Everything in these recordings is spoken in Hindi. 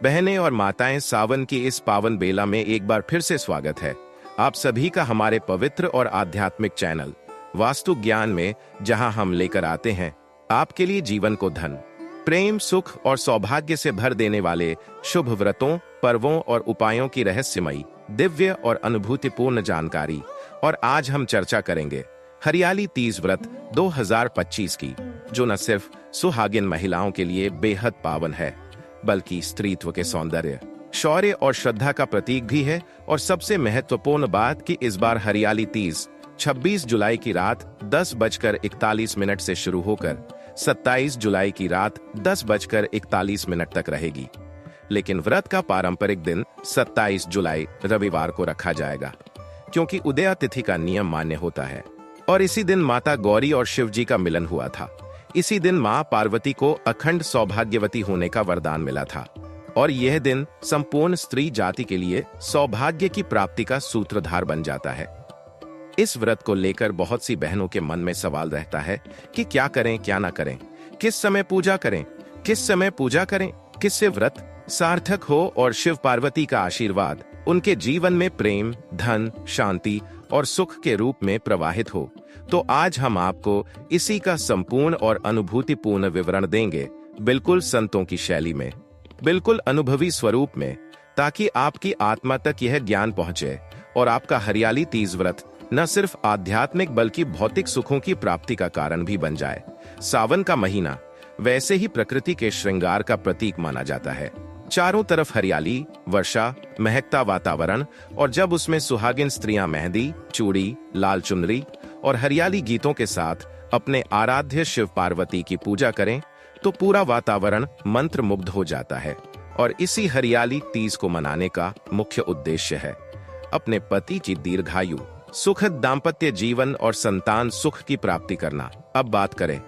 बहनें और माताएं, सावन की इस पावन बेला में एक बार फिर से स्वागत है आप सभी का हमारे पवित्र और आध्यात्मिक चैनल वास्तु ज्ञान में, जहां हम लेकर आते हैं आपके लिए जीवन को धन, प्रेम, सुख और सौभाग्य से भर देने वाले शुभ व्रतों, पर्वों और उपायों की रहस्यमयी, दिव्य और अनुभूतिपूर्ण जानकारी। और आज हम चर्चा करेंगे हरियाली तीज व्रत 2025 की, जो न सिर्फ सुहागिन महिलाओं के लिए बेहद पावन है, बल्कि स्त्रीत्व के सौंदर्य, शौर्य और श्रद्धा का प्रतीक भी है। और सबसे महत्वपूर्ण बात कि इस बार हरियाली तीज 26 जुलाई की रात 10:41 से शुरू होकर 27 जुलाई की रात 10:41 तक रहेगी। लेकिन व्रत का पारंपरिक दिन 27 जुलाई रविवार को रखा जाएगा, क्योंकि उदया तिथि का नियम मान्य होता है। और इसी दिन माता गौरी और शिव जी का मिलन हुआ था। इसी दिन मां पार्वती को अखंड सौभाग्यवती होने का वरदान मिला था। और यह दिन संपूर्ण स्त्री जाति के लिए सौभाग्य की प्राप्ति का सूत्रधार बन जाता है। इस व्रत को लेकर बहुत सी बहनों के मन में सवाल रहता है कि क्या करें, क्या ना करें, किस समय पूजा करें, किससे व्रत सार्थक हो और शिव पार्वती का आशीर्वाद उनके जीवन में प्रेम, धन, शांति और सुख के रूप में प्रवाहित हो। तो आज हम आपको इसी का संपूर्ण और अनुभूतिपूर्ण विवरण देंगे, बिल्कुल संतों की शैली में, बिल्कुल अनुभवी स्वरूप में, ताकि आपकी आत्मा तक यह ज्ञान पहुंचे और आपका हरियाली तीज व्रत न सिर्फ आध्यात्मिक बल्कि भौतिक सुखों की प्राप्ति का कारण भी बन जाए। सावन का महीना वैसे ही प्रकृति के श्रृंगार का प्रतीक माना जाता है। चारों तरफ हरियाली, वर्षा, महकता वातावरण, और जब उसमें सुहागिन स्त्रियां मेहंदी, चूड़ी, लाल चुनरी और हरियाली गीतों के साथ अपने आराध्य शिव पार्वती की पूजा करें, तो पूरा वातावरण मंत्र मुग्ध हो जाता है। और इसी हरियाली तीज को मनाने का मुख्य उद्देश्य है अपने पति की दीर्घायु, सुखद दाम्पत्य जीवन और संतान सुख की प्राप्ति करना। अब बात करें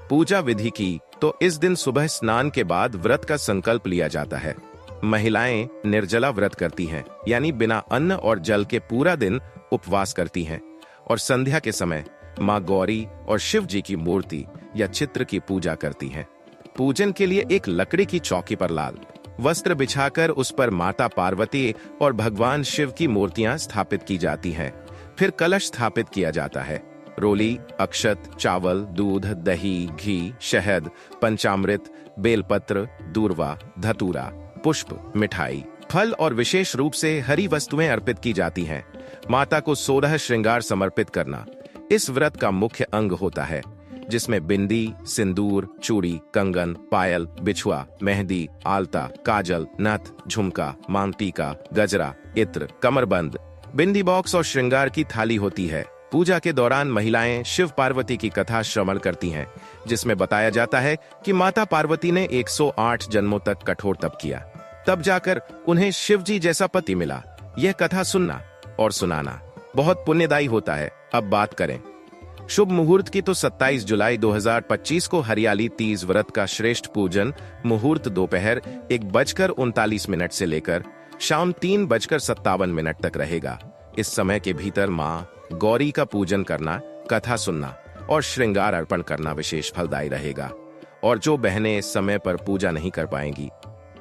पूजा विधि की, तो इस दिन सुबह स्नान के बाद व्रत का संकल्प लिया जाता है। महिलाएं निर्जला व्रत करती हैं, यानी बिना अन्न और जल के पूरा दिन उपवास करती हैं। और संध्या के समय मां गौरी और शिव जी की मूर्ति या चित्र की पूजा करती हैं। पूजन के लिए एक लकड़ी की चौकी पर लाल वस्त्र बिछाकर उस पर माता पार्वती और भगवान शिव की मूर्तियां स्थापित की जाती हैं। फिर कलश स्थापित किया जाता है। रोली, अक्षत, चावल, दूध, दही, घी, शहद, पंचामृत, बेलपत्र, दूर्वा, धतूरा, पुष्प, मिठाई, फल और विशेष रूप से हरी वस्तुएं अर्पित की जाती हैं। माता को 16 श्रृंगार समर्पित करना इस व्रत का मुख्य अंग होता है, जिसमें बिंदी, सिंदूर, चूड़ी, कंगन, पायल, बिछुआ, मेहंदी, आलता, काजल, नथ, झुमका, मांग टीका, गजरा, इत्र, कमरबंद, बिंदी बॉक्स और श्रृंगार की थाली होती है। पूजा के दौरान महिलाएं शिव पार्वती की कथा श्रवण करती हैं, जिसमें बताया जाता है कि माता पार्वती ने 108 जन्मों तक कठोर तप किया, तब जाकर उन्हें शिव जी जैसा पति मिला। यह कथा सुनना और सुनाना बहुत पुण्यदायी होता है। अब बात करें शुभ मुहूर्त की, तो 27 जुलाई 2025 को हरियाली तीज व्रत का श्रेष्ठ पूजन मुहूर्त दोपहर 1:39 से लेकर शाम 3:57 तक रहेगा। इस समय के भीतर मां गौरी का पूजन करना, कथा सुनना और श्रृंगार अर्पण करना विशेष फलदायी रहेगा। और जो बहनें इस समय पर पूजा नहीं कर पाएंगी,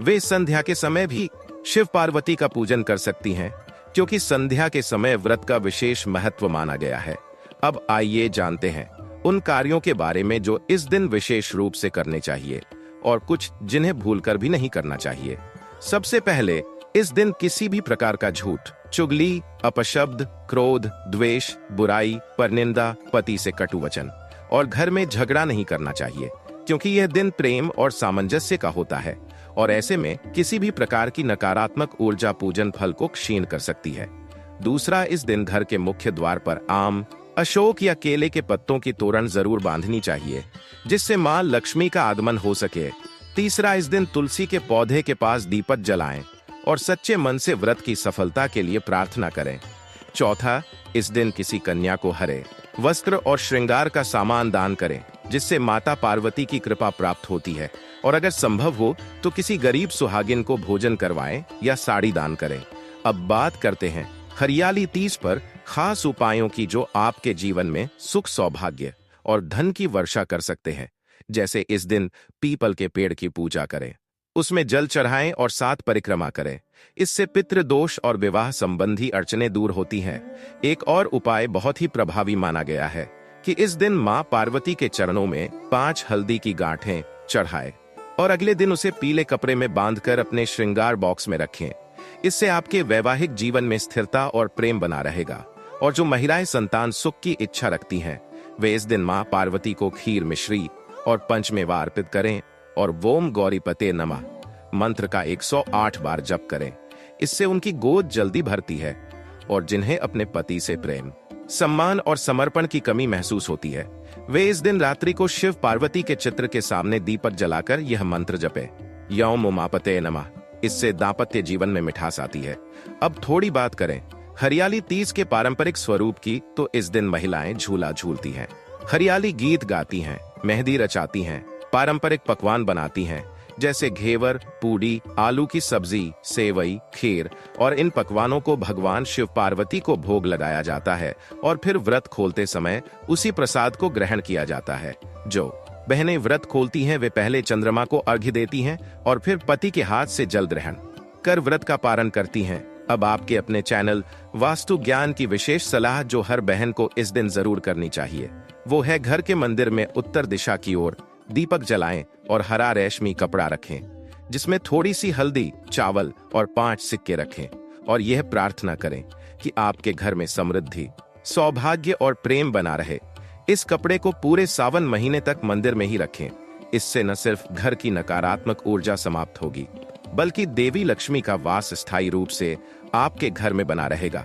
वे संध्या के समय भी शिव पार्वती का पूजन कर सकती हैं, क्योंकि संध्या के समय व्रत का विशेष महत्व माना गया है। अब आइए जानते हैं उन कार्यों के बारे में जो इस दिन विशेष रूप से करने चाहिए और कुछ जिन्हें भूलकर भी नहीं करना चाहिए। सबसे पहले, इस दिन किसी भी प्रकार का झूठ, चुगली, अपशब्द, क्रोध, द्वेष, बुराई, परनिंदा, पति से कटु वचन और घर में झगड़ा नहीं करना चाहिए, क्योंकि यह दिन प्रेम और सामंजस्य का होता है। और ऐसे में किसी भी प्रकार की नकारात्मक ऊर्जा पूजन फल को क्षीण कर सकती है। दूसरा, इस दिन घर के मुख्य द्वार पर आम, अशोक या केले के पत्तों की तोरण जरूर बांधनी चाहिए, जिससे मां लक्ष्मी का आगमन हो सके। तीसरा, इस दिन तुलसी के पौधे के पास दीपक जलाएं और सच्चे मन से व्रत की सफलता के लिए प्रार्थना करें। चौथा, इस दिन किसी कन्या को हरे वस्त्र और श्रृंगार का सामान दान करें, जिससे माता पार्वती की कृपा प्राप्त होती है। और अगर संभव हो तो किसी गरीब सुहागिन को भोजन करवाएं या साड़ी दान करें। अब बात करते हैं हरियाली तीज पर खास उपायों की, जो आपके जीवन में सुख, सौभाग्य और धन की वर्षा कर सकते हैं। जैसे इस दिन पीपल के पेड़ की पूजा करें, उसमें जल चढ़ाएं और 7 परिक्रमा करें। इससे पितृदोष और विवाह संबंधी अड़चनें दूर होती हैं। एक और उपाय बहुत ही प्रभावी माना गया है कि इस दिन मां पार्वती के चरणों में 5 हल्दी की गांठें चढ़ाएं और अगले दिन उसे पीले कपड़े में बांधकर अपने श्रृंगार बॉक्स में रखें। इससे आपके वैवाहिक जीवन में स्थिरता और प्रेम बना रहेगा। और जो महिलाएं संतान सुख की इच्छा रखती हैं, वे इस दिन मां पार्वती को खीर मिश्री और पंचमेवा अर्पित करें और वोम गौरीपते नमः मंत्र का 108 बार जप करें। इससे उनकी गोद जल्दी भरती है। और जिन्हें अपने पति से प्रेम, सम्मान और समर्पण की कमी महसूस होती है, वे इस दिन रात्रि को शिव पार्वती के चित्र के सामने दीपक जलाकर यह मंत्र जपे, यौम उमापते नमः। इससे दाम्पत्य जीवन में मिठास आती है। अब थोड़ी बात करें हरियाली तीज के पारंपरिक स्वरूप की, तो इस दिन महिलाएं झूला झूलती हैं, हरियाली गीत गाती हैं, मेहंदी रचाती हैं, पारंपरिक पकवान बनाती हैं जैसे घेवर, पूड़ी, आलू की सब्जी, सेवई, खीर। और इन पकवानों को भगवान शिव पार्वती को भोग लगाया जाता है और फिर व्रत खोलते समय उसी प्रसाद को ग्रहण किया जाता है। जो बहनें व्रत खोलती हैं वे पहले चंद्रमा को अर्घ्य देती हैं और फिर पति के हाथ से जल ग्रहण कर व्रत का पारण करती हैं। अब आपके अपने चैनल वास्तु ज्ञान की विशेष सलाह जो हर बहन को इस दिन जरूर करनी चाहिए, वो है घर के मंदिर में उत्तर दिशा की ओर दीपक जलाएं और हरा रेशमी कपड़ा रखें जिसमें थोड़ी सी हल्दी, चावल और 5 सिक्के रखें और यह प्रार्थना करें कि आपके घर में समृद्धि, सौभाग्य और प्रेम बना रहे। इस कपड़े को पूरे सावन महीने तक मंदिर में ही रखें। इससे न सिर्फ घर की नकारात्मक ऊर्जा समाप्त होगी, बल्कि देवी लक्ष्मी का वास स्थायी रूप से आपके घर में बना रहेगा।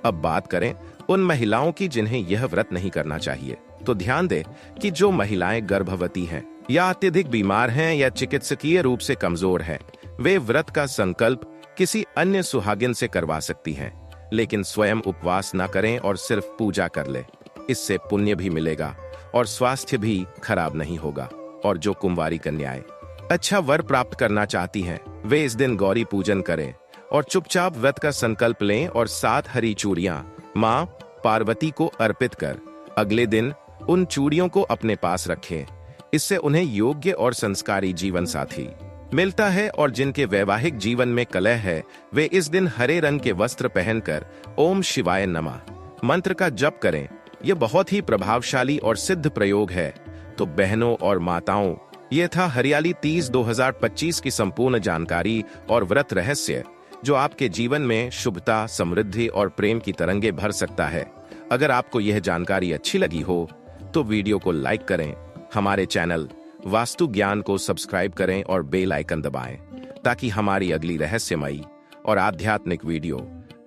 अब बात करें उन महिलाओं की जिन्हें यह व्रत नहीं करना चाहिए, तो ध्यान दें कि जो महिलाएं गर्भवती हैं या अत्यधिक बीमार हैं या चिकित्सकीय रूप से कमजोर हैं, वे व्रत का संकल्प किसी अन्य सुहागिन से करवा सकती हैं, लेकिन स्वयं उपवास न करें और सिर्फ पूजा कर ले। इससे पुण्य भी मिलेगा और स्वास्थ्य भी खराब नहीं होगा। और जो कुंवारी कन्याएं अच्छा वर प्राप्त करना चाहती हैं, वे इस दिन गौरी पूजन करें और चुपचाप व्रत का संकल्प लें और 7 हरी चूड़ियां मां पार्वती को अर्पित कर अगले दिन उन चूड़ियों को अपने पास रखें। इससे उन्हें योग्य और संस्कारी जीवन साथी मिलता है। और जिनके वैवाहिक जीवन में कलह है, वे इस दिन हरे रंग के वस्त्र पहनकर ओम शिवाय नमः मंत्र का जप करें। यह बहुत ही प्रभावशाली और सिद्ध प्रयोग है। तो बहनों और माताओं, ये था हरियाली तीज 2025 की संपूर्ण जानकारी और व्रत रहस्य जो आपके जीवन में शुभता, समृद्धि और प्रेम की तरंगे भर सकता है। अगर आपको यह जानकारी अच्छी लगी हो तो वीडियो को लाइक करें, हमारे चैनल वास्तु ज्ञान को सब्सक्राइब करें और बेल आइकन दबाएं ताकि हमारी अगली रहस्यमयी और आध्यात्मिक वीडियो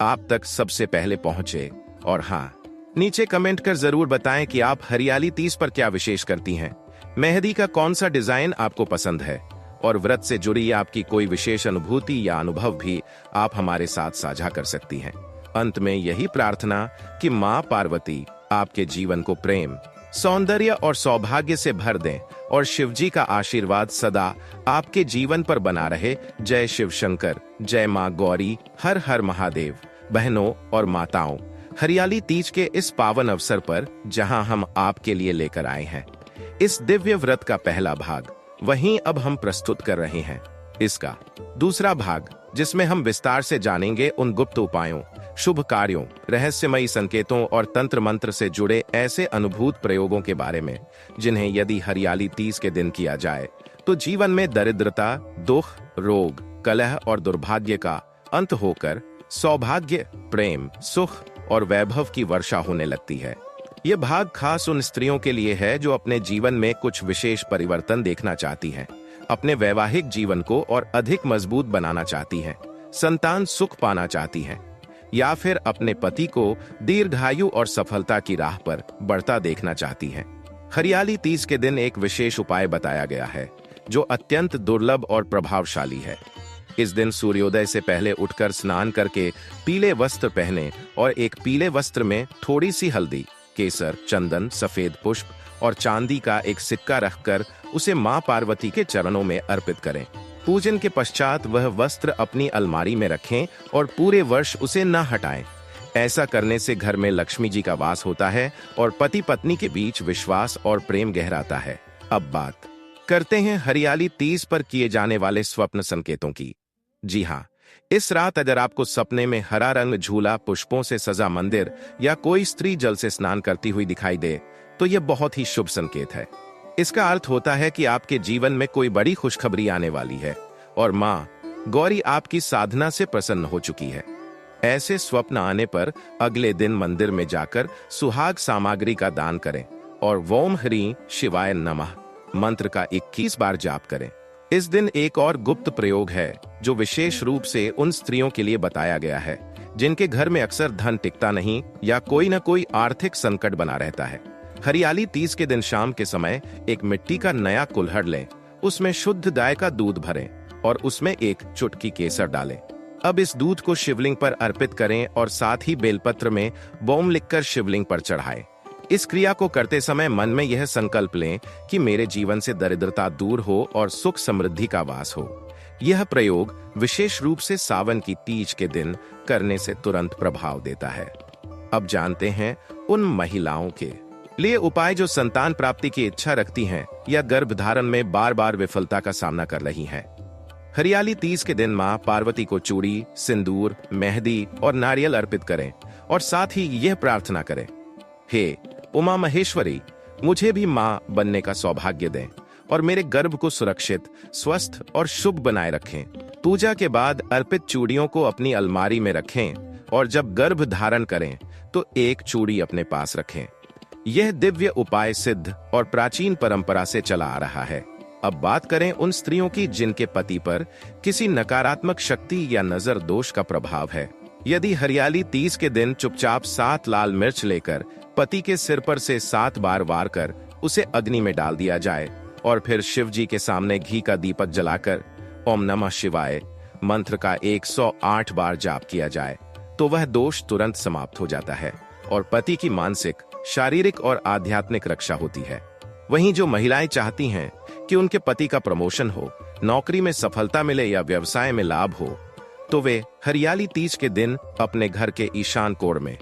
आप तक सबसे पहले पहुंचे। और हाँ, नीचे कमेंट कर जरूर बताएं कि आप हरियाली तीज पर क्या विशेष करती हैं। मेहंदी का कौन सा डिजाइन आपको पसंद है और व्रत से जुड़ी आपकी कोई विशेष अनुभूति या अनुभव भी आप हमारे साथ साझा कर सकती हैं। अंत में यही प्रार्थना कि मां पार्वती आपके जीवन को प्रेम, सौंदर्य और सौभाग्य से भर दें और शिवजी का आशीर्वाद सदा आपके जीवन पर बना रहे। जय शिव शंकर, जय मां गौरी, हर हर महादेव। बहनों और माताओं, हरियाली तीज के इस पावन अवसर पर जहां हम आपके लिए लेकर आए हैं इस दिव्य व्रत का पहला भाग, वहीं अब हम प्रस्तुत कर रहे हैं इसका दूसरा भाग, जिसमें हम विस्तार से जानेंगे उन गुप्त उपायों, शुभ कार्यों, रहस्यमयी संकेतों और तंत्र मंत्र से जुड़े ऐसे अनुभूत प्रयोगों के बारे में जिन्हें यदि हरियाली तीज के दिन किया जाए तो जीवन में दरिद्रता, दुख, रोग, कलह और दुर्भाग्य का अंत होकर सौभाग्य, प्रेम, सुख और वैभव की वर्षा होने लगती है। ये भाग खास उन स्त्रियों के लिए है जो अपने जीवन में कुछ विशेष परिवर्तन देखना चाहती हैं, अपने वैवाहिक जीवन को और अधिक मजबूत बनाना चाहती हैं, संतान सुख पाना चाहती हैं, या फिर अपने पति को दीर्घायु और सफलता की राह पर बढ़ता देखना चाहती हैं। हरियाली तीज के दिन एक विशेष उपाय बताया गया है जो अत्यंत दुर्लभ और प्रभावशाली है। इस दिन सूर्योदय से पहले उठकर स्नान करके पीले वस्त्र पहने और एक पीले वस्त्र में थोड़ी सी हल्दी, केसर, चंदन, सफेद पुष्प और चांदी का एक सिक्का रखकर उसे मां पार्वती के चरणों में अर्पित करें। पूजन के पश्चात वह वस्त्र अपनी अलमारी में रखें और पूरे वर्ष उसे न हटाएं। ऐसा करने से घर में लक्ष्मी जी का वास होता है और पति पत्नी के बीच विश्वास और प्रेम गहराता है। अब बात करते हैं हरियाली 30 पर किए जाने वाले स्वप्न संकेतों की। जी हाँ, इस रात अगर आपको सपने में हरा रंग झूला, पुष्पों से सजा मंदिर या कोई स्त्री जल से स्नान करती हुई दिखाई दे, तो यह बहुत ही शुभ संकेत है। इसका अर्थ होता है कि आपके जीवन में कोई बड़ी खुशखबरी आने वाली है और मां गौरी आपकी साधना से प्रसन्न हो चुकी है। ऐसे स्वप्न आने पर अगले दिन मंदिर में जाकर सुहाग सामग्री का दान करें और ओम ह्रीं शिवाय नमः मंत्र का 21 बार जाप करें। इस दिन एक और गुप्त प्रयोग है जो विशेष रूप से उन स्त्रियों के लिए बताया गया है जिनके घर में अक्सर धन टिकता नहीं या कोई न कोई आर्थिक संकट बना रहता है। हरियाली 30 के दिन शाम के समय एक मिट्टी का नया कुल्हड़ लें, उसमें शुद्ध गाय का दूध भरें और उसमें एक चुटकी केसर डालें। अब इस दूध को शिवलिंग पर अर्पित करें और साथ ही बेलपत्र में बोम लिखकर शिवलिंग पर चढ़ाएं। इस क्रिया को करते समय मन में यह संकल्प लें कि मेरे जीवन से दरिद्रता दूर हो और सुख समृद्धि का वास हो। यह प्रयोग विशेष रूप से सावन की तीज के दिन करने से तुरंत प्रभाव देता है। अब जानते हैं उन महिलाओं के लिए उपाय जो संतान प्राप्ति की इच्छा रखती हैं या गर्भधारण में बार बार विफलता का सामना कर रही हैं। हरियाली 30 के दिन मां पार्वती को चूड़ी, सिंदूर, मेहंदी और नारियल अर्पित करें और साथ ही यह प्रार्थना करें, हे उमा महेश्वरी, मुझे भी मां बनने का सौभाग्य दें और मेरे गर्भ को सुरक्षित, स्वस्थ और शुभ बनाए रखें। पूजा के बाद अर्पित चूड़ियों को अपनी अलमारी में रखें और जब गर्भ धारण करें तो एक चूड़ी अपने पास रखें। यह दिव्य उपाय सिद्ध और प्राचीन परंपरा से चला आ रहा है। अब बात करें उन स्त्रियों की जिनके पति पर किसी नकारात्मक शक्ति या नजर दोष का प्रभाव है। यदि हरियाली 30 के दिन चुपचाप 7 लाल मिर्च लेकर पति के सिर पर से 7 बार वार कर उसे अग्नि में डाल दिया जाए और फिर शिव जी के सामने घी का दीपक जलाकर ओम नमः शिवाय मंत्र का 108 बार जाप किया जाए, तो वह दोष तुरंत समाप्त हो जाता है और पति की मानसिक, शारीरिक और आध्यात्मिक रक्षा होती है। वहीं जो महिलाएं चाहती हैं कि उनके पति का प्रमोशन हो, नौकरी में सफलता मिले या व्यवसाय में लाभ हो, तो वे हरियाली 30 के दिन अपने घर के ईशान कोण में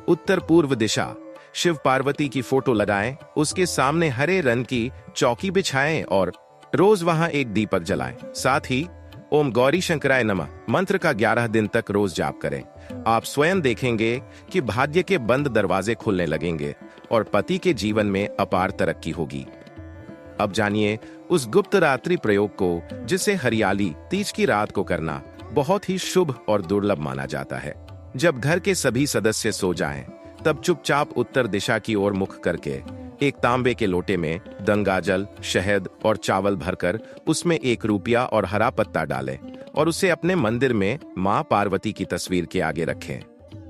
उत्तर पूर्व दिशा शिव पार्वती की फोटो लगाएं, उसके सामने हरे रंग की चौकी बिछाएं और रोज वहां एक दीपक जलाएं। साथ ही ओम गौरी शंकराय नमः मंत्र का 11 दिन तक रोज जाप करें। आप स्वयं देखेंगे कि भाग्य के बंद दरवाजे खुलने लगेंगे और पति के जीवन में अपार तरक्की होगी। अब जानिए उस गुप्त रात्रि प्रयोग को जिसे हरियाली 30 की रात को करना बहुत ही शुभ और दुर्लभ माना जाता है। जब घर के सभी सदस्य सो जाएं, तब चुपचाप उत्तर दिशा की ओर मुख करके एक तांबे के लोटे में गंगाजल, शहद और चावल भरकर उसमें 1 रुपया और हरा पत्ता डालें और उसे अपने मंदिर में मां पार्वती की तस्वीर के आगे रखें।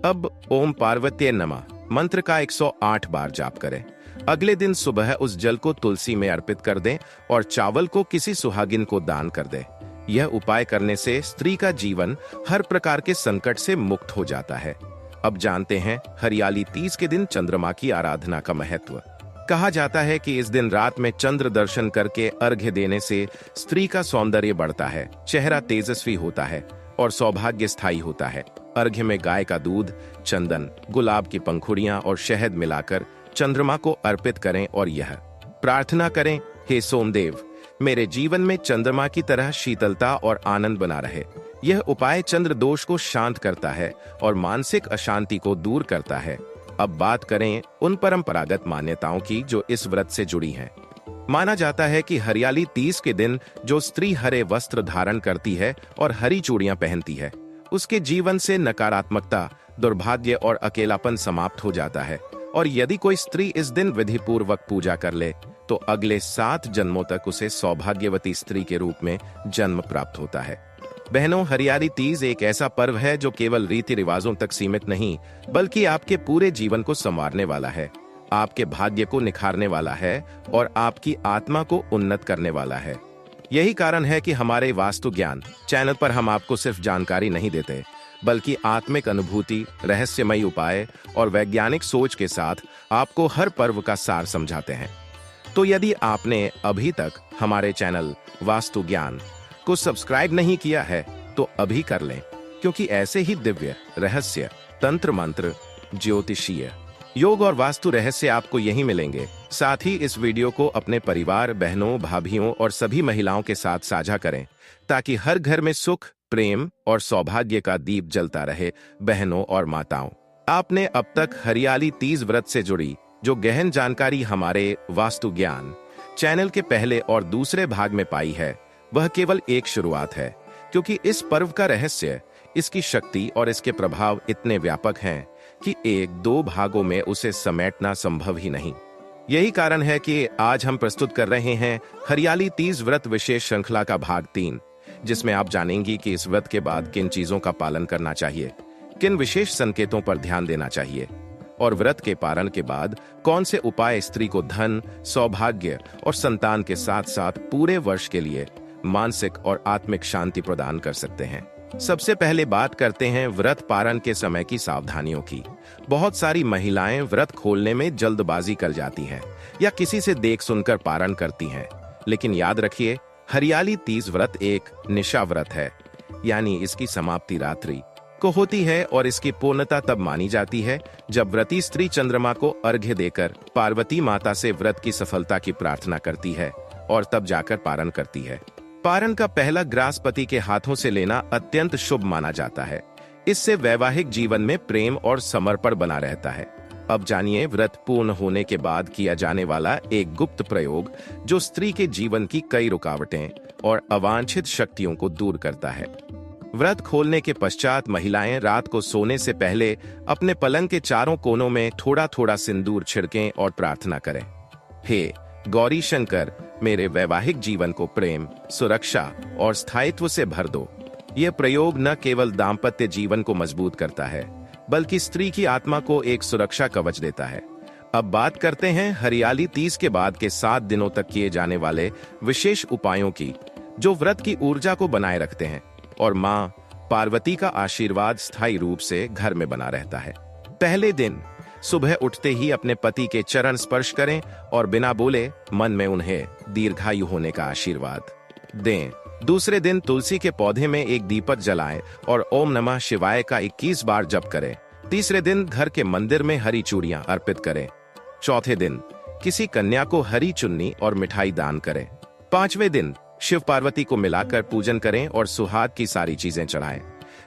अब ओम पार्वती नमः मंत्र का 108 बार जाप करें। अगले दिन सुबह उस जल को तुलसी में अर्पित कर दें और चावल को किसी सुहागिन को दान कर दें। यह उपाय करने से स्त्री का जीवन हर प्रकार के संकट से मुक्त हो जाता है। अब जानते हैं हरियाली 30 के दिन चंद्रमा की आराधना का महत्व। कहा जाता है कि इस दिन रात में चंद्र दर्शन करके अर्घ्य देने से स्त्री का सौंदर्य बढ़ता है, चेहरा तेजस्वी होता है और सौभाग्य स्थायी होता है। अर्घ्य में गाय का दूध, चंदन, गुलाब की पंखुड़ियां और शहद मिलाकर चंद्रमा को अर्पित करें और यह प्रार्थना करें, हे सोमदेव, मेरे जीवन में चंद्रमा की तरह शीतलता और आनंद बना रहे। यह उपाय चंद्र दोष को शांत करता है और मानसिक अशांति को दूर करता है। अब बात करें उन परंपरागत मान्यताओं की जो इस व्रत से जुड़ी हैं। माना जाता है कि हरियाली 30 के दिन जो स्त्री हरे वस्त्र धारण करती है और हरी चूड़ियां पहनती है, उसके जीवन से नकारात्मकता, दुर्भाग्य और अकेलापन समाप्त हो जाता है। और यदि कोई स्त्री इस दिन विधि पूर्वक पूजा कर ले तो अगले 7 जन्मों तक उसे सौभाग्यवती स्त्री के रूप में जन्म प्राप्त होता है। बहनों, हरियाली तीज एक ऐसा पर्व है जो केवल रीति रिवाजों तक सीमित नहीं बल्कि आपके पूरे जीवन को संवारने वाला है, आपके भाग्य को निखारने वाला है और आपकी आत्मा को उन्नत करने वाला है। यही कारण है कि हमारे वास्तु ज्ञान चैनल पर हम आपको सिर्फ जानकारी नहीं देते बल्कि आत्मिक अनुभूति, रहस्यमयी उपाय और वैज्ञानिक सोच के साथ आपको हर पर्व का सार समझाते हैं। तो यदि आपने अभी तक हमारे चैनल वास्तु ज्ञान को सब्सक्राइब नहीं किया है तो अभी कर लें, क्योंकि ऐसे ही दिव्य रहस्य, तंत्र मंत्र, ज्योतिषीय योग और वास्तु रहस्य आपको यहीं मिलेंगे। साथ ही इस वीडियो को अपने परिवार, बहनों, भाभियों और सभी महिलाओं के साथ साझा करें, ताकि हर घर में सुख, प्रेम और सौभाग्य का दीप जलता रहे। बहनों और माताओं, आपने अब तक हरियाली तीज व्रत से जुड़ी जो गहन जानकारी हमारे वास्तु ज्ञान चैनल के पहले और दूसरे भाग में पाई है, वह केवल एक शुरुआत है, क्योंकि इस पर्व का रहस्य, इसकी शक्ति और इसके प्रभाव इतने व्यापक हैं कि एक दो भागों में उसे समेटना संभव ही नहीं। यही कारण है कि आज हम प्रस्तुत कर रहे हैं हरियाली तीज व्रत विशेष श्रृंखला का भाग 3, जिसमें आप जानेंगी कि इस व्रत के बाद किन चीजों का पालन करना चाहिए, किन विशेष संकेतों पर ध्यान देना चाहिए और व्रत के पारण के बाद कौन से उपाय स्त्री को धन, सौभाग्य और संतान के साथ साथ पूरे वर्ष के लिए मानसिक और आत्मिक शांति प्रदान कर सकते हैं। सबसे पहले बात करते हैं व्रत पारण के समय की सावधानियों की। बहुत सारी महिलाएं व्रत खोलने में जल्दबाजी कर जाती हैं या किसी से देख सुनकर पारण करती हैं, लेकिन याद रखिए, हरियाली तीज व्रत एक निशा व्रत है, यानी इसकी समाप्ति रात्रि को होती है और इसकी पूर्णता तब मानी जाती है जब व्रती स्त्री चंद्रमा को अर्घ्य देकर पार्वती माता से व्रत की सफलता की प्रार्थना करती है और तब जाकर पारण करती है। पारण का पहला ग्रास पति के हाथों से लेना अत्यंत शुभ माना जाता है। इससे वैवाहिक जीवन में प्रेम और समर्पण बना रहता है। अब जानिए व्रत पूर्ण होने के बाद किया जाने वाला एक गुप्त प्रयोग जो स्त्री के जीवन की कई रुकावटें और अवांछित शक्तियों को दूर करता है। व्रत खोलने के पश्चात महिलाएं रात को सोने से पहले अपने पलंग के चारों कोनों में थोड़ा थोड़ा सिंदूर छिड़कें और प्रार्थना करें, हे गौरी शंकर, मेरे वैवाहिक जीवन को प्रेम, सुरक्षा और स्थायित्व से भर दो। यह प्रयोग न केवल दाम्पत्य जीवन को मजबूत करता है, बल्कि स्त्री की आत्मा को एक सुरक्षा कवच देता है। अब बात करते हैं हरियाली तीज के बाद के 7 दिनों तक किए जाने वाले विशेष उपायों की, जो व्रत की ऊर्जा को बनाए रखते हैं और मां पार्वती का आशीर्वाद स्थायी रूप से घर में बना रहता है। पहले दिन सुबह उठते ही अपने पति के चरण स्पर्श करें और बिना बोले मन में उन्हें दीर्घायु होने का आशीर्वाद दें। दूसरे दिन तुलसी के पौधे में एक दीपक जलाएं और ओम नमः शिवाय का 21 बार जप करें। तीसरे दिन घर के मंदिर में हरी चूड़ियां अर्पित करें। चौथे दिन किसी कन्या को हरी चुन्नी और मिठाई दान करें। 5वें दिन शिव पार्वती को मिलाकर पूजन करें और सुहाग की सारी चीजें चढ़ाएं।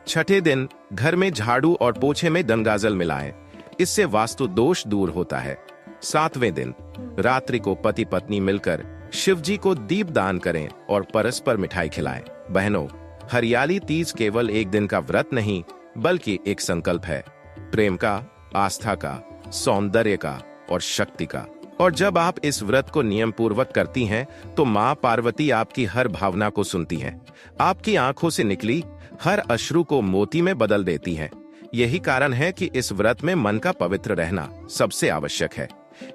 6ठे दिन घर में झाड़ू और पोछे में गंगाजल मिलाएं, इससे वास्तु दोष दूर होता है। 7वें दिन रात्रि को पति पत्नी मिलकर शिव जी को दीप दान करें और परस्पर मिठाई खिलाएं। बहनों, हरियाली तीज केवल एक दिन का व्रत नहीं, बल्कि एक संकल्प है, प्रेम का, आस्था का, सौंदर्य का और शक्ति का। और जब आप इस व्रत को नियम पूर्वक करती हैं, तो माँ पार्वती आपकी हर भावना को सुनती हैं, आपकी आंखों से निकली हर अश्रु को मोती में बदल देती हैं। यही कारण है कि इस व्रत में मन का पवित्र रहना सबसे आवश्यक है।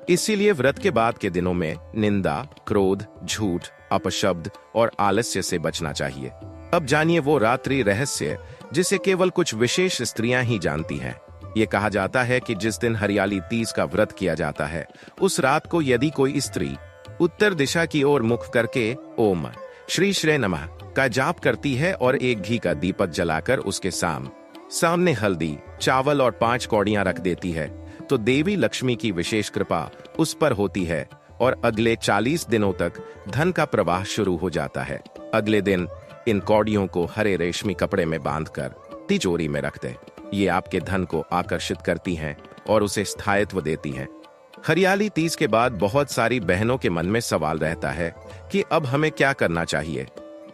इसीलिए व्रत के बाद के दिनों में निंदा, क्रोध, झूठ, अपशब्द और आलस्य से बचना चाहिए। अब जानिए वो रात्रि रहस्य जिसे केवल कुछ विशेष स्त्रियां ही जानती हैं। ये कहा जाता है कि जिस दिन हरियाली तीज का व्रत किया जाता है, उस रात को यदि कोई स्त्री उत्तर दिशा की ओर मुख करके ओम श्री श्री नमः का जाप करती है और एक घी का दीपक जलाकर उसके सामने हल्दी, चावल और 5 कौड़ियां रख देती है, तो देवी लक्ष्मी की विशेष कृपा उस पर होती है और अगले 40 दिनों तक धन का प्रवाह शुरू हो जाता है। अगले दिन इन कौड़ियों को हरे रेशमी कपड़े में बांधकर तिजोरी में रख दें। ये आपके धन को आकर्षित करती हैं और उसे स्थायित्व देती हैं। हरियाली तीज के बाद बहुत सारी बहनों के मन में सवाल रहता है कि अब हमें क्या करना चाहिए,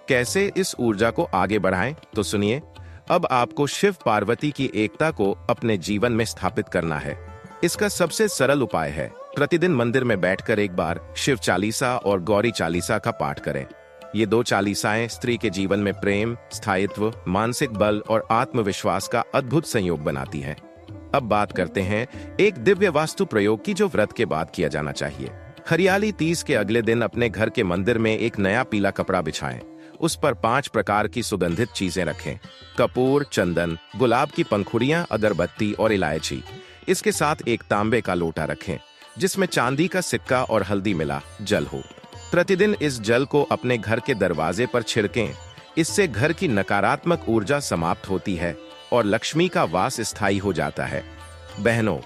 कैसे इस ऊर्जा को आगे बढ़ाएं? तो सुनिए, अब आपको शिव पार्वती की एकता को अपने जीवन में स्थापित करना है। इसका सबसे सरल उपाय है, प्रतिदिन मंदिर में बैठकर एक बार शिव चालीसा और गौरी चालीसा का पाठ करें। ये 2 चालीसाएं स्त्री के जीवन में प्रेम, स्थायित्व, मानसिक बल और आत्मविश्वास का अद्भुत संयोग बनाती हैं। अब बात करते हैं एक दिव्य वास्तु प्रयोग की जो व्रत के बाद किया जाना चाहिए। हरियाली तीज के अगले दिन अपने घर के मंदिर में एक नया पीला कपड़ा बिछाएं। उस पर 5 प्रकार की सुगंधित चीजें रखें, कपूर, चंदन, गुलाब की पंखुड़ियां, अगरबत्ती और इलायची। इसके साथ एक तांबे का लोटा रखें जिसमें चांदी का सिक्का और हल्दी मिला जल हो। प्रतिदिन इस जल को अपने घर के दरवाजे पर छिड़कें। इससे घर की नकारात्मक ऊर्जा समाप्त होती है और लक्ष्मी का वास स्थायी हो जाता है। बहनों,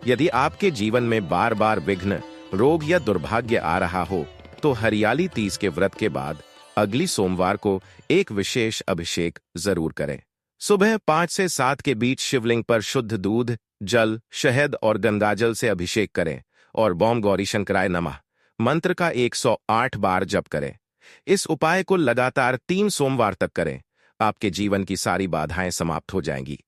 यदि आपके जीवन में बार बार विघ्न, रोग या दुर्भाग्य आ रहा हो, तो हरियाली तीज के व्रत के बाद अगली सोमवार को एक विशेष अभिषेक जरूर करें। सुबह 5 से 7 के बीच शिवलिंग पर शुद्ध दूध, जल, शहद और गंगाजल से अभिषेक करें और बॉम गौरी शंकराय नमः मंत्र का 108 बार जप करें। इस उपाय को लगातार 3 सोमवार तक करें। आपके जीवन की सारी बाधाएं समाप्त हो जाएंगी।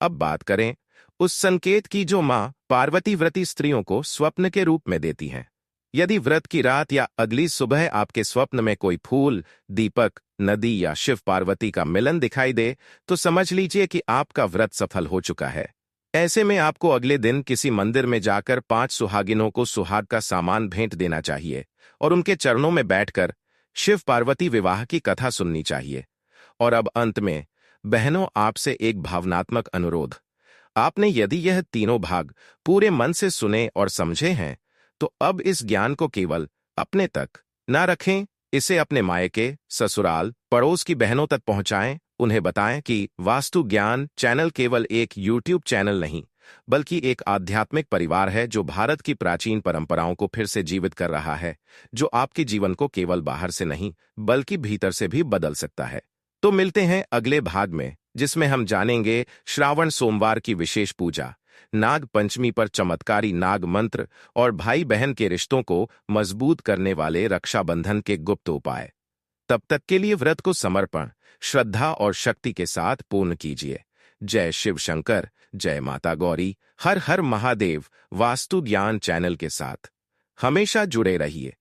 अब बात करें उस संकेत की जो मां पार्वती व्रती स्त्रियों को स्वप्न के रूप में देती हैं। यदि व्रत की रात या अगली सुबह आपके स्वप्न में कोई फूल, दीपक, नदी या शिव पार्वती का मिलन दिखाई दे, तो समझ लीजिए कि आपका व्रत सफल हो चुका है। ऐसे में आपको अगले दिन किसी मंदिर में जाकर 5 सुहागिनों को सुहाग का सामान भेंट देना चाहिए और उनके चरणों में बैठकर शिव पार्वती विवाह की कथा सुननी चाहिए। और अब अंत में बहनों, आपसे एक भावनात्मक अनुरोध। आपने यदि यह तीनों भाग पूरे मन से सुने और समझे हैं, तो अब इस ज्ञान को केवल अपने तक न रखें, इसे अपने मायके, ससुराल, पड़ोस की बहनों तक पहुंचाएं। उन्हें बताएं कि वास्तु ज्ञान चैनल केवल एक यूट्यूब चैनल नहीं, बल्कि एक आध्यात्मिक परिवार है जो भारत की प्राचीन परंपराओं को फिर से जीवित कर रहा है, जो आपके जीवन को केवल बाहर से नहीं, बल्कि भीतर से भी बदल सकता है। तो मिलते हैं अगले भाग में, जिसमें हम जानेंगे श्रावण सोमवार की विशेष पूजा, नाग पंचमी पर चमत्कारी नाग मंत्र और भाई बहन के रिश्तों को मजबूत करने वाले रक्षाबंधन के गुप्त उपाय। तब तक के लिए व्रत को समर्पण, श्रद्धा और शक्ति के साथ पूर्ण कीजिए। जय शिव शंकर, जय माता गौरी, हर हर महादेव। वास्तु ज्ञान चैनल के साथ हमेशा जुड़े रहिए।